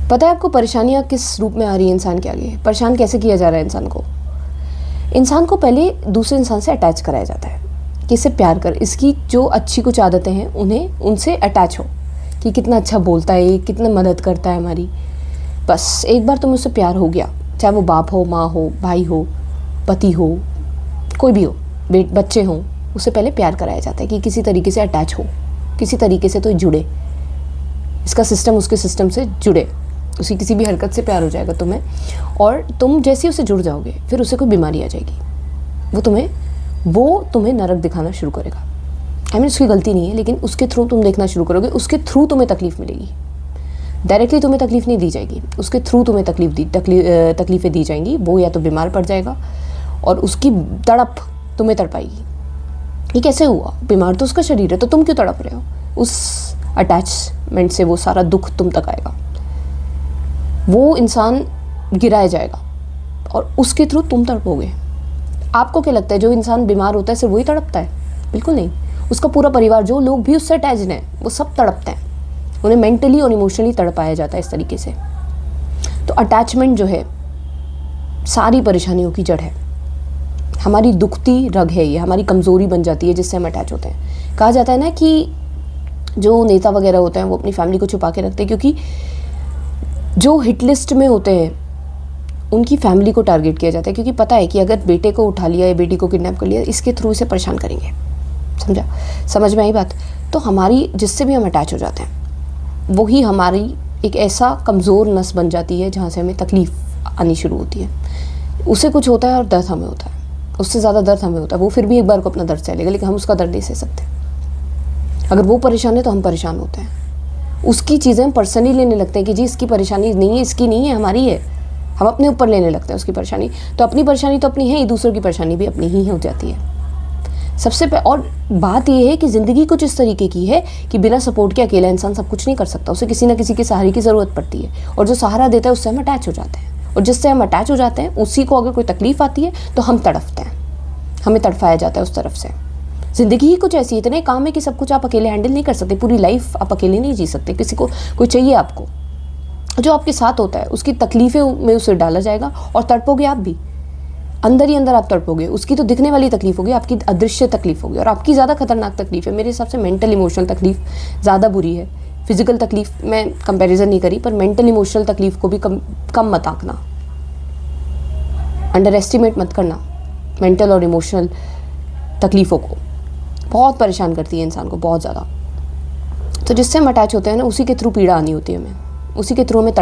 पता है आपको परेशानियाँ किस रूप में आ रही है इंसान के आगे? परेशान कैसे किया जा रहा है इंसान को? इंसान को पहले दूसरे इंसान से अटैच कराया जाता है कि इससे प्यार कर, इसकी जो अच्छी कुछ आदतें हैं उन्हें उनसे अटैच हो, कि कितना अच्छा बोलता है, कितना मदद करता है हमारी। बस एक बार तुम्हें उससे प्यार हो गया, चाहे वो बाप हो, माँ हो, भाई हो, पति हो, कोई भी हो, बच्चे हों, उससे पहले प्यार कराया जाता है कि किसी तरीके से अटैच हो, किसी तरीके से तो जुड़े, इसका सिस्टम उसके सिस्टम से जुड़े, उसी किसी भी हरकत से प्यार हो जाएगा तुम्हें। और तुम जैसे ही उससे जुड़ जाओगे फिर उसे कोई बीमारी आ जाएगी, वो तुम्हें नरक दिखाना शुरू करेगा। उसकी गलती नहीं है, लेकिन उसके थ्रू तुम देखना शुरू करोगे, उसके थ्रू तुम्हें तकलीफ़ मिलेगी। डायरेक्टली तुम्हें तकलीफ़ नहीं दी जाएगी, उसके थ्रू तुम्हें तकलीफ़ें दी जाएंगी। वो या तो बीमार पड़ जाएगा और उसकी तड़प तुम्हें तड़पाएगी। ये कैसे हुआ? बीमार तो उसका शरीर है, तो तुम क्यों तड़प रहे हो? उस अटैचमेंट से वो सारा दुख तुम तक आएगा। वो इंसान गिराया जाएगा और उसके थ्रू तुम तड़पोगे। आपको क्या लगता है जो इंसान बीमार होता है सिर्फ वही तड़पता है? बिल्कुल नहीं। उसका पूरा परिवार, जो लोग भी उससे अटैच्ड हैं, वो सब तड़पते हैं। उन्हें मेंटली और इमोशनली तड़पाया जाता है इस तरीके से। तो अटैचमेंट जो है सारी परेशानियों की जड़ है। हमारी दुखती रग है ये, हमारी कमज़ोरी बन जाती है जिससे हम अटैच होते हैं। कहा जाता है ना कि जो नेता वगैरह होते हैं वो अपनी फैमिली को छुपा के रखते हैं, क्योंकि जो हिट लिस्ट में होते हैं उनकी फैमिली को टारगेट किया जाता है, क्योंकि पता है कि अगर बेटे को उठा लिया या बेटी को किडनैप कर लिया, इसके थ्रू इसे परेशान करेंगे। समझ में आई बात? तो हमारी जिससे भी हम अटैच हो जाते हैं वही हमारी एक ऐसा कमज़ोर नस बन जाती है जहाँ से हमें तकलीफ़ आनी शुरू होती है। उसे कुछ होता है और दर्द हमें होता है, उससे ज़्यादा दर्द हमें होता है। वो फिर भी एक बार को अपना दर्द सह लेगा, लेकिन हम उसका दर्द नहीं सह सकते। अगर वो परेशान है तो हम परेशान होते हैं। उसकी चीज़ें हम पर्सनली लेने लगते हैं कि जी इसकी परेशानी नहीं है, इसकी नहीं है, हमारी है। हम अपने ऊपर लेने लगते हैं उसकी परेशानी। तो अपनी परेशानी तो अपनी है ही, दूसरों की परेशानी भी अपनी ही हो जाती है। और बात यह है कि ज़िंदगी कुछ इस तरीके की है कि बिना सपोर्ट के अकेला इंसान सब कुछ नहीं कर सकता। उसे किसी ना किसी के सहारे की ज़रूरत पड़ती है, और जो सहारा देता है उससे हम अटैच हो जाते हैं। और जिससे हम अटैच हो जाते हैं उसी को अगर कोई तकलीफ़ आती है तो हम तड़पते हैं, हमें तड़फाया जाता है उस तरफ से। ज़िंदगी ही कुछ ऐसी, इतने काम है कि सब कुछ आप अकेले हैंडल नहीं कर सकते। पूरी लाइफ आप अकेले नहीं जी सकते। किसी को कोई चाहिए आपको, जो आपके साथ होता है उसकी तकलीफ़ें में उसे डाला जाएगा और तड़पोगे आप भी। अंदर ही अंदर आप तड़पोगे। उसकी तो दिखने वाली तकलीफ़ होगी, आपकी अदृश्य तकलीफ़ होगी। और आपकी ज़्यादा खतरनाक तकलीफ़ है मेरे हिसाब से मेंटल इमोशनल तकलीफ़ ज़्यादा बुरी है। फिजिकल तकलीफ़ में कंपैरिजन नहीं करी, पर मेंटल इमोशनल तकलीफ़ को भी कम मत आंकना, अंडर एस्टिमेट मत करना। मेंटल और इमोशनल तकलीफ़ों को बहुत परेशान करती है इंसान को, बहुत ज़्यादा। तो जिससे हम अटैच होते हैं ना, उसी के थ्रू पीड़ा आनी होती है हमें, उसी के थ्रू हमें